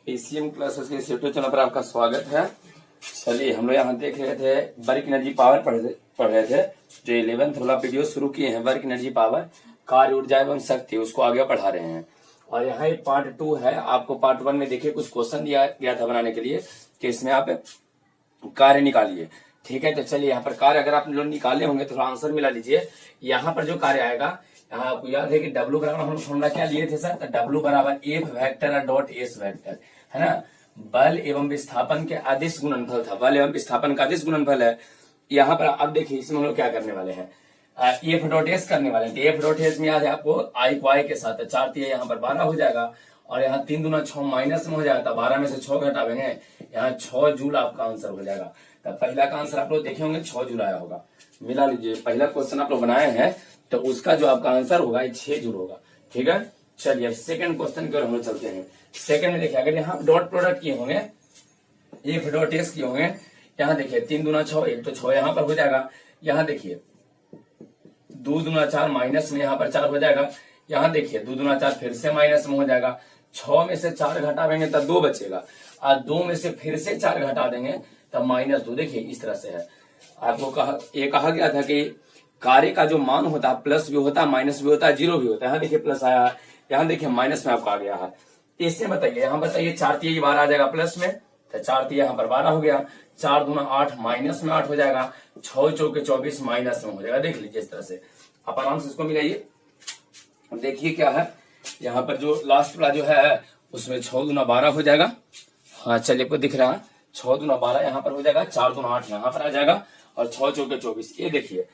PCM classes के YouTube channel पर आपका स्वागत है। चलिए हम लोग यहाँ देख रहे थे वर्क एनर्जी पावर पढ़ रहे थे। जो 11th वाला वीडियो शुरू किए हैं वर्क एनर्जी पावर कार्य ऊर्जा एवं शक्ति, उसको आगे बढ़ा रहे हैं। और यहाँ एक पार्ट 2 है। आपको पार्ट 1 में देखिए कुछ क्वेश्चन दिया गया था बनाने के लिए कि इसमें आप कार्य निकालिए। ठीक है, तो चलिए यहाँ पर कार्य अगर आप लोग निकाले होंगे तो आंसर मिला लीजिए। यहाँ पर जो कार्य आएगा, यहाँ आपको याद है कि W बराबर हम फॉर्मूला क्या लिए थे सर? तो W बराबर F vector dot S vector है ना। बल एवं विस्थापन के अदिश गुणनफल था। बल एवं विस्थापन का अदिश गुणनफल है। यहाँ पर अब देखिए इसमें हम लोग क्या करने वाले हैं, F डॉट S करने वाले हैं। F डॉट S में याद है आपको I को I के साथ 4 तिया यहाँ पर 12 हो जाएगा और यहाँ 3 दूना 6 माइनस में हो जाएगा। 12 में से 6 घटावेंगे, यहाँ 6 जूल आपका आंसर हो जाएगा। तब पहला का आंसर आप लोग देखे होंगे 6 जूल आया होगा। मिला लीजिए, पहला क्वेश्चन आप लोग बनाए हैं तो उसका जो आपका आंसर होगा 6 जूल होगा। ठीक है, चलिए सेकंड क्वेश्चन की ओर हम लोग चलते हैं। सेकंड में देखिए अगर यहाँ डॉट प्रोडक्ट किए होंगे, F डॉट S किए होंगे, यहाँ देखिए 3 दूना 6, एक तो 6 यहाँ पर हो जाएगा। यहाँ देखिए 2 दूना 4 माइनस में यहाँ पर 4 हो जाएगा। यहाँ देखिए 2 दूना 4 फिर से माइनस में हो जाएगा। 6 में से 4 घटावेंगे तब 2 बचेगा और 2 में से फिर से 4 घटा देंगे तब -2। देखिए इस तरह से है। आपको कहा गया था कि कार्य का जो मान होता है प्लस भी होता है, माइनस भी होता है, जीरो भी होता है। यहाँ देखिए प्लस आया है, यहाँ देखिए माइनस में आपको आ गया है। इससे बताइए, यहाँ बताइए 4 तिया 12 आ जाएगा प्लस में, तो 4 तिया यहाँ पर 12 हो गया। 4 दूना 8 माइनस में 8 हो जाएगा। 6 चौके 24 माइनस में हो जाएगा। देख लीजिए इस तरह से आप आराम से इसको मिलाइए। देखिए क्या है, यहाँ पर जो लास्ट वाला जो है उसमें 6 दूना 12 हो जाएगा। हाँ चलिए आपको दिख रहा है 6 दूना 12 यहाँ पर हो जाएगा, 4 दूना 8 यहाँ पर आ जाएगा और 6 चौके 24। ये देखिए,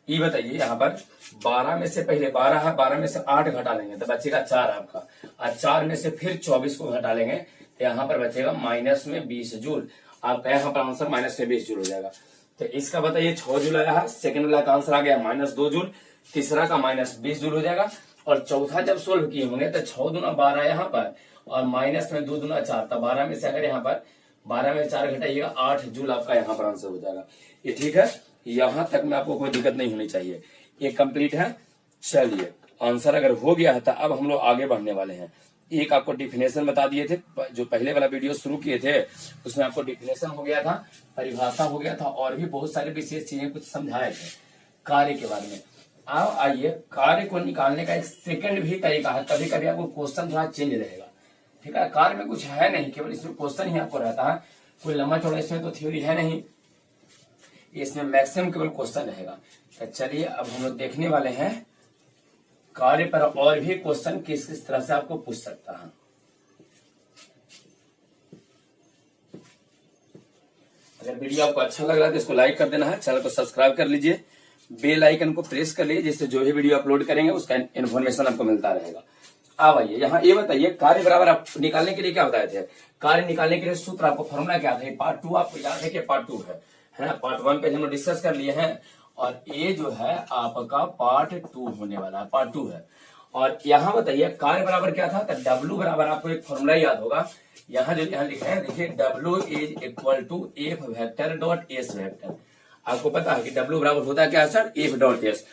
ये बताइए यहाँ पर 12 में से पहले 12 है, 12 में से 8 घटा लेंगे तो बचेगा 4 आपका, और 4 में से फिर 24 को घटा लेंगे तो यहाँ पर बचेगा माइनस में 20 जूल। आपका यहाँ पर आंसर माइनस में 20 जूल हो जाएगा। तो इसका बताइए 6 जूल आया है, सेकंड वाला का आंसर आ गया -2 जूल, तीसरा का -20 जूल हो जाएगा। और चौथा जब सोल्व किए होंगे तो 6 दूना 12 यहाँ पर और माइनस में 2 दूना 4, तो 12 में से अगर यहाँ पर 12 में 4 घटाइएगा 8 जूल आपका यहाँ पर आंसर हो जाएगा। ये ठीक है, यहां तक में आपको कोई दिक्कत नहीं होनी चाहिए। ये कंप्लीट है। चलिए आंसर अगर हो गया है तो अब हम लोग आगे बढ़ने वाले हैं। एक आपको डिफिनेशन बता दिए थे, जो पहले वाला वीडियो शुरू किए थे उसमें आपको डिफिनेशन हो गया था, परिभाषा हो गया था और भी बहुत सारी विशेष चीजें कुछ समझाए थे कार्य के बारे में। अब आइए कार्य को निकालने का एक सेकंड भी तरीका है। कभी कभी आपको क्वेश्चन थोड़ा चेंज रहेगा। ठीक है, कार्य में कुछ है नहीं, केवल इसमें क्वेश्चन ही आपको रहता है। कोई लंबा चौड़ा इसमें तो थ्योरी है नहीं, इसमें मैक्सिमम केवल क्वेश्चन रहेगा। तो चलिए अब हम लोग देखने वाले हैं कार्य पर और भी क्वेश्चन किस किस तरह से आपको पूछ सकता है। अगर वीडियो आपको अच्छा लग रहा है तो इसको लाइक कर देना है, चैनल को सब्सक्राइब कर लीजिए, बेल आइकन को प्रेस कर लीजिए, जिससे जो भी वीडियो अपलोड करेंगे उसका इन्फॉर्मेशन आपको मिलता रहेगा। अब आइए यहाँ ये बताइए कार्य बराबर आप निकालने के लिए क्या बताए थे? कार्य निकालने के लिए सूत्र आपको फॉर्मूला क्या था? पार्ट 2 आपको याद है कि पार्ट 2 है ना। पार्ट 1 पे हम लोग डिस्कस कर लिए हैं और ये जो है आपका पार्ट 2 होने वाला है, पार्ट 2 है। और यहाँ बताइए कार्य बराबर क्या था? तो W बराबर आपको एक फॉर्मूला याद होगा, यहाँ जो यहाँ लिखे हैं देखिए, W is equal to F vector dot S vector. आपको पता है कि W बराबर होता है क्या सर? F dot S।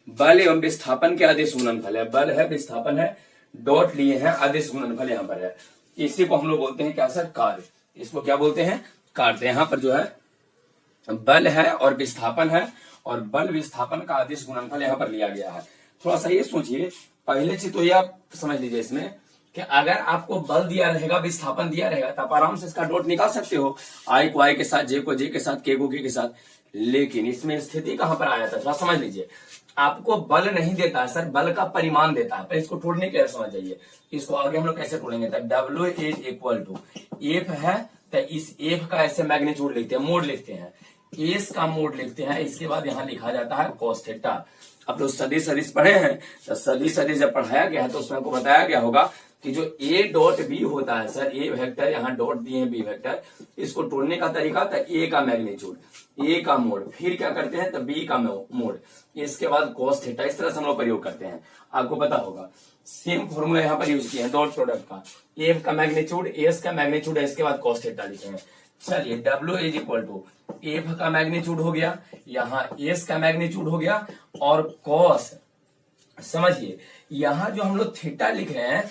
बल एवं विस्थापन के अदिश गुणनफल है, बल है विस्थापन है, डॉट लिए हैं अदिश गुणनफल यहाँ पर है। इसी को हम लोग बोलते हैं क्या सर? कार्य। इसको क्या बोलते हैं? कार्य। यहाँ पर जो है बल है और विस्थापन है और बल विस्थापन का अदिश गुणनफल यहाँ पर लिया गया है। थोड़ा सा ये सोचिए, पहले चीज तो ये आप समझ लीजिए इसमें कि अगर आपको बल दिया रहेगा, विस्थापन दिया रहेगा तो आप आराम से इसका डॉट निकाल सकते हो, I को I के साथ, J को J के साथ, K को K के साथ। लेकिन इसमें स्थिति कहां पर आया था? थोड़ा समझ लीजिए, आपको बल नहीं देता है सर, बल का परिमाण देता है। पर इसको तोड़ने के लिए समझ जाइए, इसको आगे हम लोग कैसे तोड़ेंगे? W is equal to F है तो इस F का ऐसे मैग्नीट्यूड लिखते हैं, मोड लिखते हैं, एस का मोड लिखते हैं। इसके बाद यहाँ लिखा जाता है cos थीटा। आप लोग सदिश पढ़े हैं तो सदिश जब पढ़ाया गया है तो उसमें आपको बताया गया होगा कि जो A डॉट B होता है सर, A वेक्टर यहाँ डॉट दिए हैं B वेक्टर, इसको तोड़ने का तरीका था A का मैग्नीट्यूड, A का मोड, फिर क्या करते हैं तो B का मोड, इसके बाद cos थीटा। इस तरह से हम लोग प्रयोग करते हैं, आपको पता होगा। सेम फॉर्मूला यहाँ पर यूज किया है डॉट प्रोडक्ट का, A का मैग्नीट्यूड, S का मैग्नीट्यूड है, इसके बाद cos थीटा लिखे हैं। चलिए W is equal to F का मैग्नीट्यूड हो गया, यहाँ S का मैग्नीट्यूड हो गया और cos, समझिए यहाँ जो हम लोग थीटा लिख रहे हैं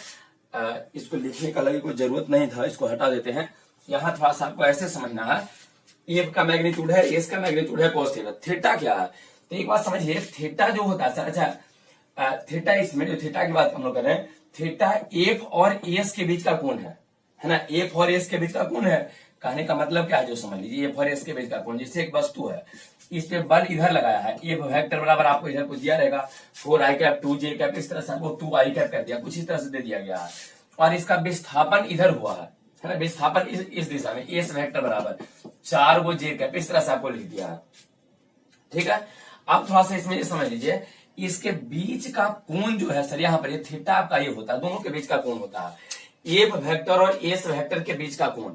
इसको लिखने का लगे कोई जरूरत नहीं था, इसको हटा देते हैं। यहाँ थोड़ा सा आपको ऐसे समझना है, एफ का मैग्नीट्यूड है, एस का मैग्नीट्यूड है, कॉस थीटा। थीटा क्या है, तो एक बात समझिए, थीटा जो होता है सर, अच्छा थीटा, इसमें जो थीटा की बात हम लोग कर रहे हैं, थीटा एफ और एस के बीच का कोण है ना, एफ और एस के बीच का कोण है। कहने का मतलब क्या है, जो समझ लीजिए, एफ और एस के बीच का कोण, जैसे एक वस्तु है, इस पे बल इधर लगाया है, एफ वेक्टर बराबर आपको इधर को दिया रहेगा 4i कैप 2j कैप, इस तरह से आपको 2i कैप कर दिया, कुछ इस तरह से दे दिया गया है, और इसका विस्थापन इधर हुआ है ना, विस्थापन इस दिशा में, एस वेक्टर बराबर 4 गो जे कैप, इस तरह से आपको लिख दिया है। ठीक है, अब थोड़ा सा इसमें समझ लीजिए, इसके बीच का कोण जो है सर, यहाँ पर ये थीटा आपका ये होता है, दोनों के बीच का कोण होता है, एफ वेक्टर और एस वेक्टर के बीच का कोण,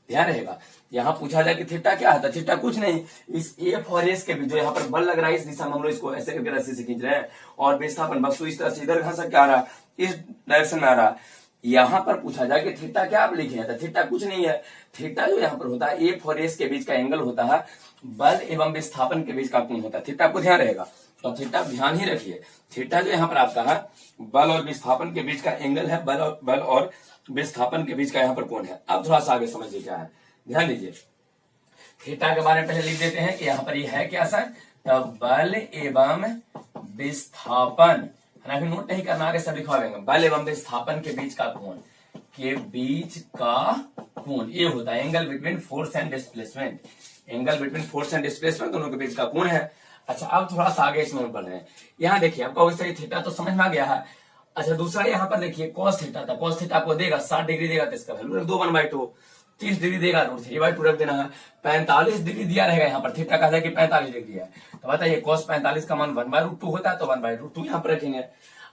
ध्यान रहेगा। यहाँ पूछा जाए कि थीटा क्या है, थीटा कुछ नहीं, इस एफ और एस के बीच जो यहाँ पर बल लग रहा है, इस दिशा में हम लोग इसको ऐसे करके रस्सी से खींच रहे हैं, और विस्थापन वस्तु इस तरह से इधर घसक के आ रहा, इस डायरेक्शन में आ रहा। यहाँ पर पूछा जाए कि थीटा क्या आप लिखे हैं, तो थीटा कुछ नहीं है, थीटा जो यहाँ पर होता है, एफ और एस के बीच का एंगल होता है, बल एवं विस्थापन के बीच का कोण होता है। थीटा को ध्यान रहेगा, तो थीटा ध्यान ही रखिए, थीटा जो यहाँ पर आपका है, बल और विस्थापन के बीच का एंगल है, बल और विस्थापन के बीच का यहाँ पर कोण है। अब थोड़ा सा आगे समझिए क्या है, ध्यान दीजिए, थीटा के बारे में पहले लिख देते हैं कि यहाँ पर ये है क्या सर, तो बल एवं विस्थापन है ना, फिर नोट नहीं करना, आगे सब लिखवा देंगे, बल एवं विस्थापन के बीच का कोण, के बीच का कोण ये होता है angle between force and displacement, angle between force and displacement दोनों के बीच का कोण है। अच्छा, अब थोड़ा सा आगे इसमें बढ़ रहे हैं, यहाँ देखिए आपको वैसे थीटा तो समझ में आ गया है। अच्छा, दूसरा यहाँ पर देखिए कॉस थीटा था, कॉस थीटा आपको देगा 60 डिग्री देगा, तो इसका वैल्यू रख दो 1/2, 30 डिग्री देगा रूट 3/2 रख देना है, 45 डिग्री दिया रहेगा, यहाँ पर थीटा कहा जाए कि 45 डिग्री है, तो बताइए कॉस 45 का मान 1/√2 होता है, तो 1/√2 यहाँ पर रखेंगे।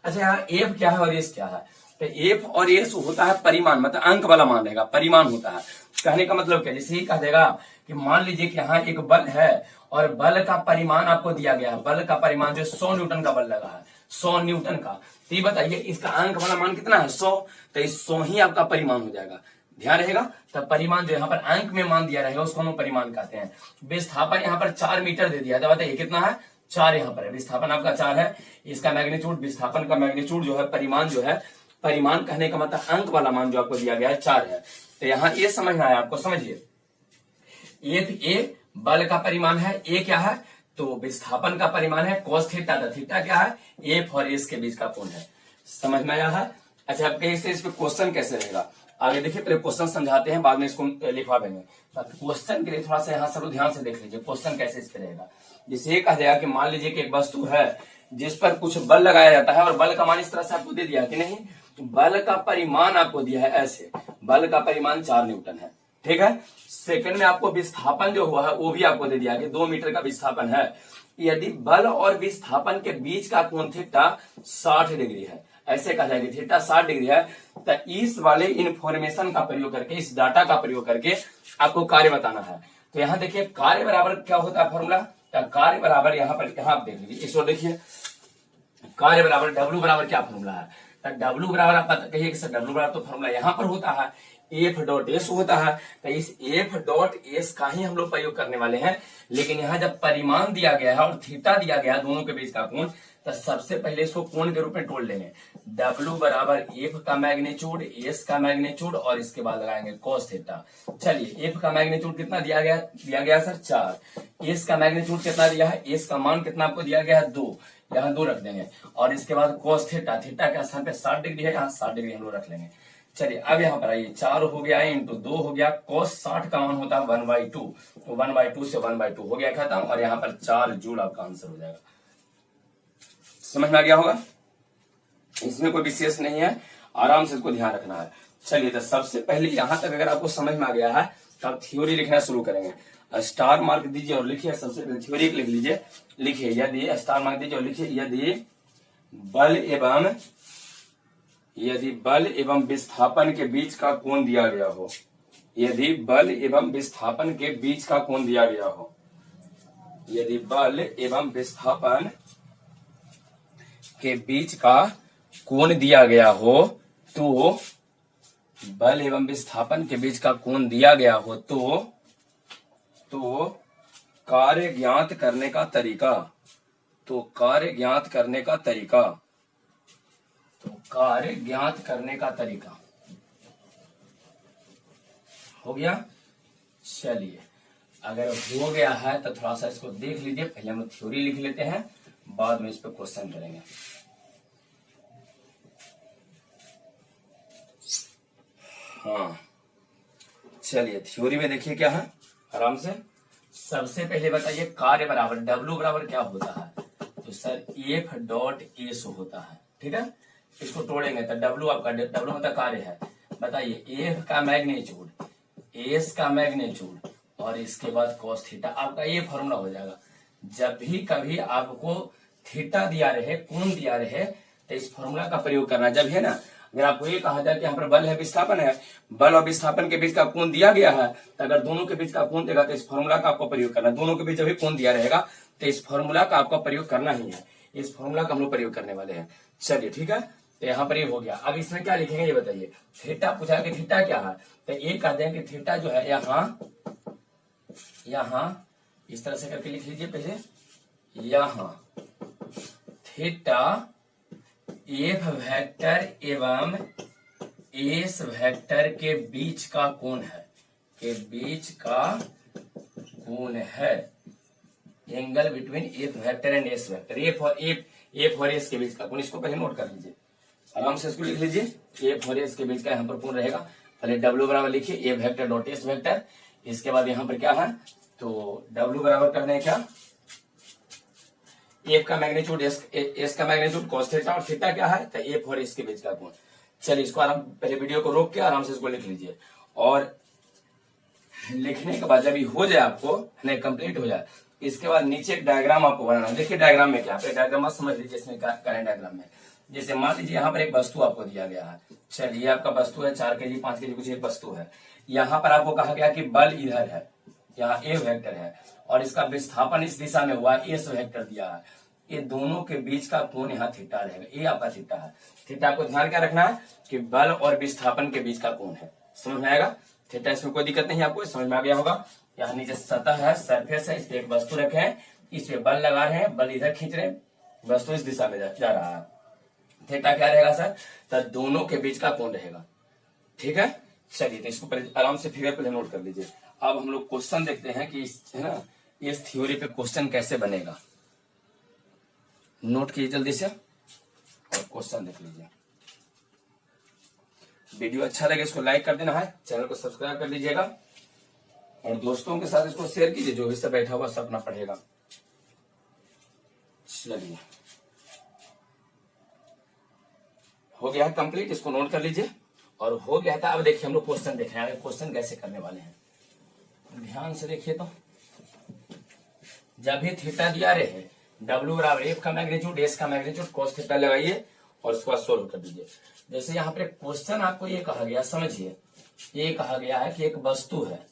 अच्छा, यहाँ एफ क्या है और एस क्या है, तो एफ और एस होता है परिमाण, मतलब अंक वाला मान रहेगा, परिमाण होता है। कहने का मतलब क्या, जैसे ही कह देगा कि मान लीजिए कि यहाँ एक बल है और बल का परिमाण आपको दिया गया है, बल का परिमाण जो 100 न्यूटन का बल लगा है, 100 न्यूटन का, तो ये बताइए इसका अंक वाला मान कितना है, 100, तो इस 100 ही आपका परिमाण हो जाएगा, ध्यान रहेगा। तब परिमाण जो यहाँ पर अंक में मान दिया रहेगा उसको हम परिमाण कहते हैं। विस्थापन यहाँ पर 4 मीटर दे दिया, तो बताइए कितना है, 4 यहाँ पर है, विस्थापन आपका 4 है, इसका मैग्नीट्यूड, विस्थापन का मैग्नीट्यूड जो है, परिमाण जो है, परिमाण कहने का मतलब अंक वाला मान जो आपको दिया गया है 4 है। तो यहाँ ये समझना है आपको, समझिए, ए बल का परिमाण है, ए क्या है, तो विस्थापन का परिमाण है कॉस थीटा, थीटा क्या है, एफ और एस के बीच का कोण है, समझ में आया है। अच्छा, अब कैसे इस पे क्वेश्चन कैसे रहेगा, आगे देखिए, पहले क्वेश्चन समझाते हैं, बाद में इसको लिखवा देंगे। क्वेश्चन के लिए थोड़ा सा यहाँ सब ध्यान से देख लीजिए, क्वेश्चन कैसे इस पे रहेगा। जैसे ये कहा जाएगा कि मान लीजिए कि एक वस्तु है जिस पर कुछ बल लगाया जाता है, और बल का मान इस तरह से आपको दे दिया कि नहीं, तो बल का परिमाण आपको दिया है ऐसे, बल का परिमाण 4 न्यूटन है, ठीक है। सेकंड में आपको विस्थापन जो हुआ है वो भी आपको दे दिया कि 2 मीटर का विस्थापन है। यदि बल और विस्थापन के बीच का कोण थीटा 60 डिग्री है, ऐसे कहा जाएगा थीटा 60 डिग्री है, तो इस वाले इंफॉर्मेशन का प्रयोग करके, इस डाटा का प्रयोग करके आपको कार्य बताना है। तो यहाँ देखिए कार्य बराबर क्या होता है फॉर्मूला, कार्य बराबर यहाँ पर, यहाँ आप देख लीजिए, इस ओर देखिए, कार्य बराबर डब्ल्यू बराबर क्या फॉर्मूला है, तो डब्ल्यू बराबर आप कहिए कि सर डब्ल्यू बराबर तो फॉर्मूला यहाँ पर होता है एफ डॉट एस होता है, तो इस एफ डॉट एस का ही हम लोग प्रयोग करने वाले हैं। लेकिन यहाँ जब परिमाण दिया गया है और थीटा दिया गया है, दोनों के बीच का कोण, तो सबसे पहले इसको कोण के रूप में तोड़ लेंगे, डब्ल्यू बराबर एफ का मैग्नीट्यूड, एस का मैग्नीट्यूड, और इसके बाद लगाएंगे कॉस थीटा। चलिए, एफ का मैग्नीट्यूड कितना दिया गया सर 4, एस का मैग्नीट्यूड कितना दिया है, एस का मान कितना आपको दिया गया है 2, यहाँ 2 रख देंगे, और इसके बाद कॉस थीटा, थीटा के स्थान पे 60 डिग्री है, यहाँ 60 डिग्री हम लोग रख लेंगे। चलिए, अब यहाँ पर आइए, 4 हो गया इंटू 2 हो गया, cos 60 का मान होता है 1/2, तो 1/2 से 1/2 हो गया खत्म, और यहाँ पर 4 जूल आपका आंसर हो जाएगा। समझ में आ गया होगा, इसमें कोई विशेष नहीं है, आराम से इसको ध्यान रखना है। चलिए, तो सबसे पहले यहाँ तक अगर आपको समझ में आ गया है, तब थ्योरी लिखना शुरू करेंगे। स्टार मार्क दीजिए और लिखिए, सबसे पहले थ्योरी लिख लीजिए, लिखिए, यदि स्टार मार्क दीजिए और लिखिए, यदि बल एवं विस्थापन के बीच का कोण दिया गया हो, यदि बल एवं विस्थापन के बीच का कोण दिया गया हो, यदि बल एवं विस्थापन के बीच का कोण दिया गया हो, तो बल एवं विस्थापन के बीच का कोण दिया गया हो, तो कार्य ज्ञात करने का तरीका, कार्य ज्ञात करने का तरीका हो गया। चलिए, अगर हो गया है तो थोड़ा सा इसको देख लीजिए। पहले हम थ्योरी लिख लेते हैं, बाद में इस पर क्वेश्चन करेंगे। हाँ, चलिए थ्योरी में देखिए क्या है आराम से। सबसे पहले बताइए कार्य बराबर W बराबर क्या होता है? तो सर F डॉट एस होता है। ठीक है, इसको तोड़ेंगे तो W आपका W मतलब कार्य है। बताइए F का मैग्नीट्यूड, एस का मैग्नीट्यूड और इसके बाद cos थीटा, आपका ये फॉर्मूला हो जाएगा। जब भी कभी आपको थीटा दिया रहे, कोण दिया रहे, तो इस फॉर्मूला का प्रयोग करना। जब है ना, अगर आपको ये कहा जाए कि यहाँ पर बल है, विस्थापन है, बल और विस्थापन के बीच का कोण दिया गया है, तो अगर दोनों के बीच का कोण देगा तो इस फॉर्मूला का आपको प्रयोग करना। दोनों के बीच जब कोण दिया रहेगा तो इस फॉर्मूला का आपको प्रयोग करना ही है। इस फॉर्मूला का हम लोग प्रयोग करने वाले हैं। चलिए ठीक है, तो यहाँ पर ये हो गया। अब इसमें क्या लिखेंगे ये बताइए। थीटा पूछा कि थीटा क्या है, तो ये कह दें कि थीटा जो है यहाँ इस तरह से करके लिख लीजिए। पहले यहाँ थीटा एफ वेक्टर एवं एस वेक्टर के बीच का कोण है, के बीच का कोण है, angle between F vector and S vector. F और एस के बीच का कोण, इसको पहले नोट कर लीजिए, आराम से इसको लिख लीजिए। एफ और एस के बीच का यहाँ पर कोण रहेगा। पहले W बराबर लिखिए F vector dot S vector. इसके बाद यहाँ पर क्या है, तो W बराबर करने हैं क्या, एफ का मैग्नीट्यूड एस का मैग्नीट्यूड cos थीटा, और थीटा क्या है, तो एफ और एस के बीच का कोण। चलिए इसको आराम, पहले वीडियो को रोक के आराम से इसको लिख लीजिए। और लिखने के बाद जब ये हो जाए आपको नहीं कंप्लीट हो जाए, इसके बाद नीचे एक डायग्राम आपको बनाना। देखिए डायग्राम में क्या, आप डायग्राम मत समझ लीजिए। इसमें करेंट डायग्राम में जैसे मान लीजिए यहाँ पर एक वस्तु आपको दिया गया है। चलिए आपका वस्तु है 4 kg 5 kg कुछ एक वस्तु है। यहाँ पर आपको कहा गया कि बल इधर है, यहाँ ए वेक्टर है, और इसका विस्थापन इस दिशा में हुआ, एस वेक्टर दिया है। ये दोनों के बीच का कोण यहाँ थीटा रहेगा। ये आपका थीटा है। थीटा को ध्यान क्या रखना है कि बल और विस्थापन के बीच का कोण है। समझ में आएगा? थीटा, इसमें कोई दिक्कत नहीं है, आपको समझ में आ गया होगा। यहाँ नीचे सतह है, सरफेस है, इस पे एक वस्तु रखे हैं, इस पे बल लगा रहे हैं, बल इधर खींच रहे हैं, वस्तु इस दिशा में जा रहा है। थीटा क्या रहेगा सर, तो दोनों के बीच का कोण रहेगा। ठीक है, चलिए तो इसको पहले आराम से फिगर पहले नोट कर लीजिए। अब हम लोग क्वेश्चन देखते हैं कि है ना, इस थ्योरी पे क्वेश्चन कैसे बनेगा। नोट कीजिए जल्दी से और क्वेश्चन देख लीजिए। वीडियो अच्छा लगे इसको लाइक कर देना है, चैनल को सब्सक्राइब कर लीजिएगा और दोस्तों के साथ इसको शेयर कीजिए, जो हिस्सा बैठा हुआ सब अपना पढ़ेगा। चलिए हो गया है कंप्लीट, इसको नोट कर लीजिए। और हो गया था, अब देखिए हम लोग क्वेश्चन देख रहे हैं। क्वेश्चन कैसे करने वाले हैं ध्यान से देखिए। तो जब भी थीटा दिया रहे, W बराबर एफ का मैग्नीट्यूड एस का मैग्नीट्यूड cos थीटा लगाइए और उसके बाद सोल्व कर दीजिए। जैसे यहाँ पर क्वेश्चन आपको ये कहा गया, समझिए, ये कहा गया है कि एक वस्तु है।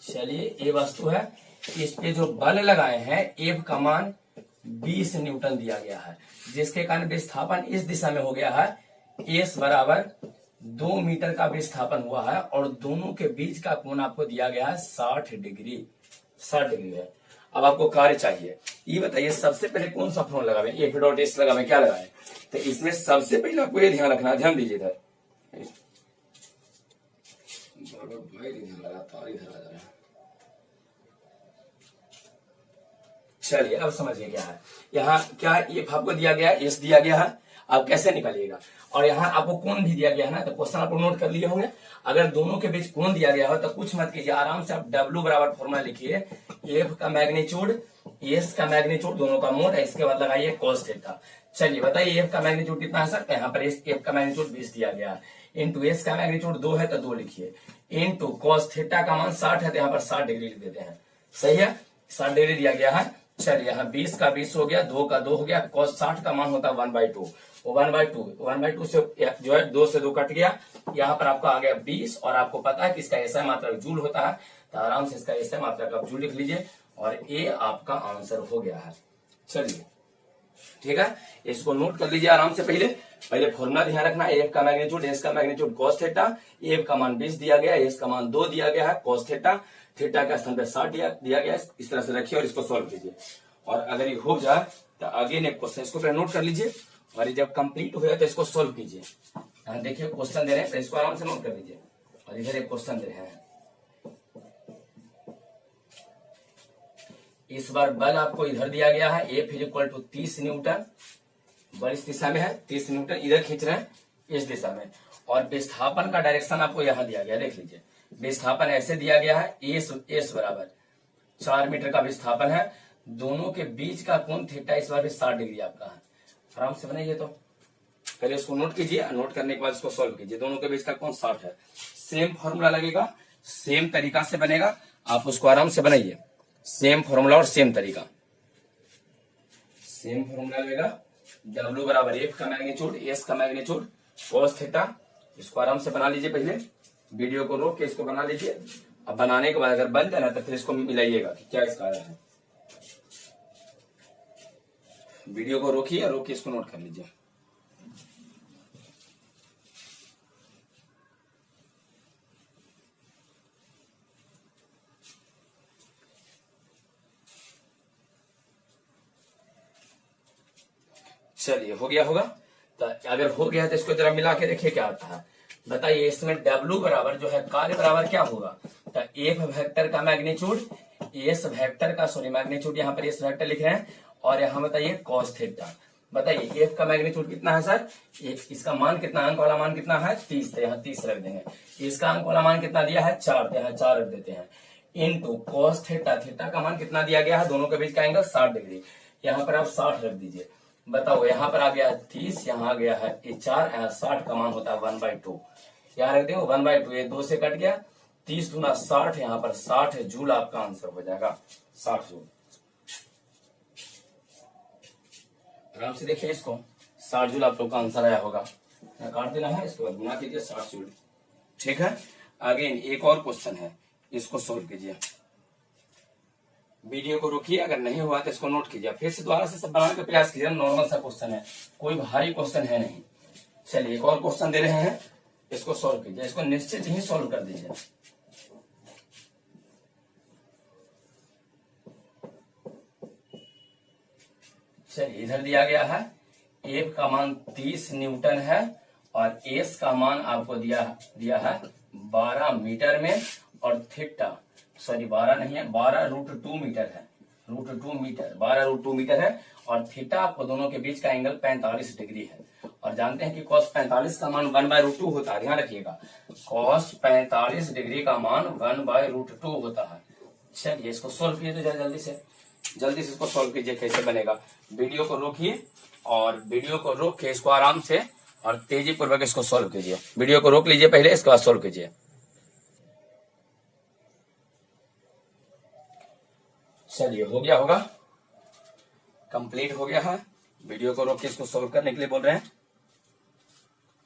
चलिए ये वस्तु है, इस पे जो बल लगाए हैं एफ का मान 20 न्यूटन दिया गया है, जिसके कारण विस्थापन इस दिशा में हो गया है। एस बराबर 2 मीटर का विस्थापन हुआ है और दोनों के बीच का कोण आपको दिया गया है 60 डिग्री। 60 डिग्री है। अब आपको कार्य चाहिए, ये बताइए सबसे पहले कौन सा फॉर्मूला लगावे, एफ डॉट एस लगावे, क्या लगाए। तो इसमें सबसे पहले आपको ये ध्यान रखना, ध्यान दीजिए इधर, चलिए अब समझिए क्या है। यहाँ क्या एफ आपको दिया गया है, एस दिया गया है, आप कैसे निकालिएगा। और यहाँ आपको कोण भी दिया गया है ना, तो क्वेश्चन आपको नोट कर लिए होंगे। अगर दोनों के बीच कोण दिया गया हो तो कुछ मत कीजिए, आराम से आप W बराबर फॉर्मूला लिखिए, एफ का मैग्नीट्यूड एस का मैग्नीट्यूड दोनों का मोड है, इसके बाद लगाइए cos थीटा। चलिए बताइए एफ का मैग्नीट्यूड कितना है सर, यहाँ पर एफ का मैग्नीट्यूड 20 दिया गया है, इंटू एस का मैग्नीट्यूड 2 है तो 2 लिखिए, इंटू cos थीटा का मान 60 है तो यहाँ पर 60 डिग्री लिख देते हैं। सही है, 60 डिग्री दिया गया है। चलिए यहाँ 20 का 20 हो गया, 2 का 2 हो गया, cos 60 का मान होता है 1/2, 1/2 से जो है 2 से 2 कट गया, यहाँ पर आपका आ गया 20। और आपको पता है कि इसका ऐसा मात्रक जूल होता है, तो आराम से इसका ऐसा मात्रक आप जूल लिख लीजिए और ये आपका आंसर हो गया है। चलिए ठीक है, इसको नोट कर लीजिए आराम से। पहले फॉर्मूला ध्यान रखना, एफ का मैग्नीट्यूड एस का मैग्नीट्यूड cos थीटा, एफ का मान 20 दिया गया, एस का मान 2 दिया गया है, cos थीटा, थीटा का स्थान पे 60 दिया गया है। इस तरह से रखिए और इसको सॉल्व कीजिए। और अगर ये हो जाए तो आगे नेक्स्ट क्वेश्चन, इसको पहले नोट कर लीजिए और ये जब कंप्लीट हो जाए तो इसको सोल्व कीजिए। यहाँ देखिए क्वेश्चन दे रहे हैं तो इसको आराम से नोट कर लीजिए। और इधर एक क्वेश्चन दे रहे हैं, इस बार बल आपको इधर दिया गया है, F इक्वल टू 30 न्यूटन, बल इस दिशा में है 30 न्यूटन, इधर खींच रहे हैं इस दिशा में, और विस्थापन का डायरेक्शन आपको यहाँ दिया गया, देख लीजिए विस्थापन ऐसे दिया गया है, एस बराबर 4 मीटर का विस्थापन है, दोनों के बीच का कोण थीटा इस बार भी 60 डिग्री आपका है। आराम से बनाइए, तो पहले इसको नोट कीजिए, नोट करने के बाद इसको सॉल्व कीजिए। दोनों के बीच का कोण 60 है, सेम फॉर्मूला लगेगा, सेम तरीका से बनेगा, आप उसको आराम से बनाइए। सेम फॉर्मूला और सेम तरीका, सेम फॉर्मूला लगेगा, W बराबर F का मैग्नीट्यूड, S का मैग्नीट्यूड, cos थीटा। इसको आराम से बना लीजिए, पहले वीडियो को रोक के इसको बना लीजिए। अब बनाने के बाद अगर बन जाए ना तो फिर इसको मिलाइएगा कि क्या इसका आया है। वीडियो को रोकिए, रोक के इसको नोट कर लीजिए। चलिए हो गया होगा, तो अगर हो गया तो इसको जरा मिला के देखिए क्या आता है। बताइए इसमें W बराबर जो है कार्य बराबर क्या होगा, तो F वेक्टर का मैग्नीट्यूड, S वेक्टर का सॉरी मैग्नीट्यूड यहाँ पर S वेक्टर लिख रहे हैं, और यहाँ बताइए cos थीटा। बताइए F का मैग्नीट्यूड कितना है सर, इसका मान कितना, अंक वाला मान कितना है 30, तो यहाँ 30 रख देंगे। इसका अंक वाला मान कितना दिया है 4, तो यहाँ 4 रख देते हैं, इनटू cos थीटा, थीटा का मान कितना दिया गया है, दोनों के बीच का एंगल 60 डिग्री, यहाँ पर आप 60 रख दीजिए। बताओ यहाँ पर आ गया है 30, यहाँ आ गया है 4, यहाँ 60 का मान होता है 1/2, यहाँ रख देंगे 1/2, ये 2 से कट गया, 30 दूना 60, यहाँ पर 60 जूल आपका आंसर हो जाएगा, 60 जूल। आराम से देखिए इसको, 60 जूल आप लोग का आंसर आया होगा, काट देना है, इसके बाद गुना कीजिए 60 जूल। ठीक है, अगेन एक और क्वेश्चन है, इसको सोल्व कीजिए। वीडियो को रोकिए, अगर नहीं हुआ तो इसको नोट कीजिए, फिर से दोबारा से सब बनाने का प्रयास कीजिए। नॉर्मल सा क्वेश्चन है, कोई भारी क्वेश्चन है नहीं। चलिए एक और क्वेश्चन दे रहे हैं, इसको सॉल्व कीजिए, इसको निश्चित ही सॉल्व कर दीजिए। चलिए इधर दिया गया है F का मान 30 न्यूटन है, और S का मान आपको दिया है 12 मीटर में, और थीटा सॉरी 12 नहीं है, 12√2 मीटर है, √2 मीटर, 12√2 मीटर है, और थीटा आपको दोनों के बीच का एंगल 45 डिग्री है। और जानते हैं कि cos 45 का मान 1/√2 होता है, ध्यान रखिएगा, cos 45 डिग्री का मान 1/√2 होता है। चलिए इसको सोल्व कीजिए, तो जल्दी से इसको सोल्व कीजिए, कैसे बनेगा। वीडियो को रोकिए, और वीडियो को रोक के इसको आराम से और तेजी पूर्वक इसको सोल्व कीजिए। वीडियो को रोक लीजिए पहले, इसके बाद सोल्व कीजिए। चलिए हो गया होगा, कंप्लीट हो गया है। वीडियो को रोक के इसको सोल्व करने के लिए बोल रहे हैं।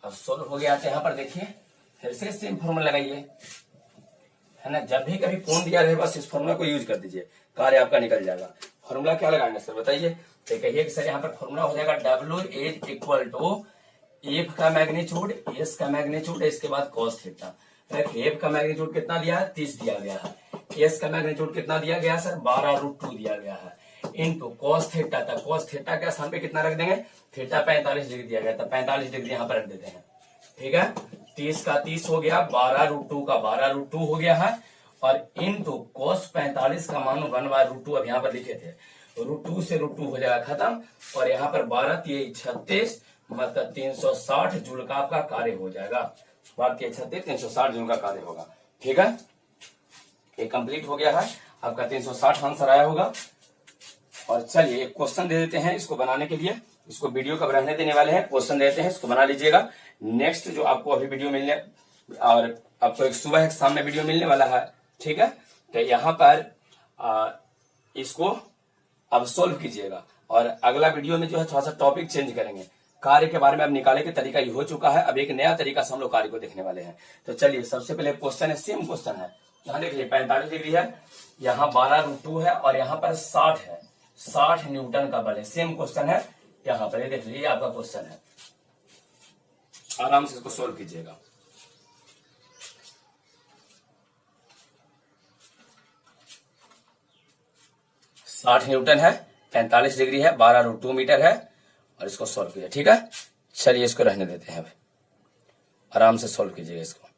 अब सोल्व हो गया तो यहाँ पर देखिए, फिर से सेम फॉर्मूला लगाइए, है ना। जब भी कभी कोण दिया रहे बस इस फॉर्मूला को यूज कर दीजिए, कार्य आपका निकल जाएगा। फॉर्मूला क्या लगाएंगे सर बताइए, तो कहिए कि सर यहाँ पर फॉर्मूला हो जाएगा W is equal to F का मैग्नीट्यूड, S का मैग्नीट्यूड, इसके बाद cos थीटा। F का मैग्नीट्यूड कितना दिया है 30 दिया गया है, S का मैग्नीट्यूड कितना दिया गया सर 12√2 दिया गया है, इनटू cos थीटा, था cos थीटा के स्थान पे कितना रख देंगे, थीटा 45 डिग्री दिया गया था, 45 डिग्री यहाँ पर रख देते हैं। ठीक है, 30 का 30 हो गया, 12√2 का 12√2 हो गया है, और इनटू cos 45 का मान 1/√2 अब यहाँ पर लिखे थे, √2 से √2 हो जाएगा खत्म, और यहाँ पर 12 36 मतलब 360 जूल का आपका कार्य हो जाएगा, 12 36 360 जूल का कार्य होगा। ठीक है, ये कंप्लीट हो गया है, आपका 360 आंसर आया होगा। और चलिए एक क्वेश्चन दे देते हैं इसको बनाने के लिए, इसको वीडियो कब रहने देने वाले हैं, क्वेश्चन देते हैं, इसको बना लीजिएगा। नेक्स्ट जो आपको अभी वीडियो मिलने, और आपको एक सुबह एक शाम में वीडियो मिलने वाला है। ठीक है, तो यहाँ पर इसको अब सोल्व कीजिएगा, और अगला वीडियो में जो है थोड़ा सा टॉपिक चेंज करेंगे, कार्य के बारे में अब निकाले के तरीका ये हो चुका है, अब एक नया तरीका से हम लोग कार्य को देखने वाले हैं। तो चलिए सबसे पहले क्वेश्चन है, सेम क्वेश्चन है, यहाँ देखिए 45 डिग्री है, यहाँ 12√2 है, और यहाँ पर 60 है, 60 न्यूटन का बल है। सेम क्वेश्चन है यहाँ पर, ये देख लीजिए आपका क्वेश्चन है, आराम से इसको सोल्व कीजिएगा। साठ न्यूटन है, 45 डिग्री है, 12√2 मीटर है, और इसको सॉल्व कीजिए। ठीक है, चलिए इसको रहने देते हैं, अब आराम से सॉल्व कीजिएगा इसको।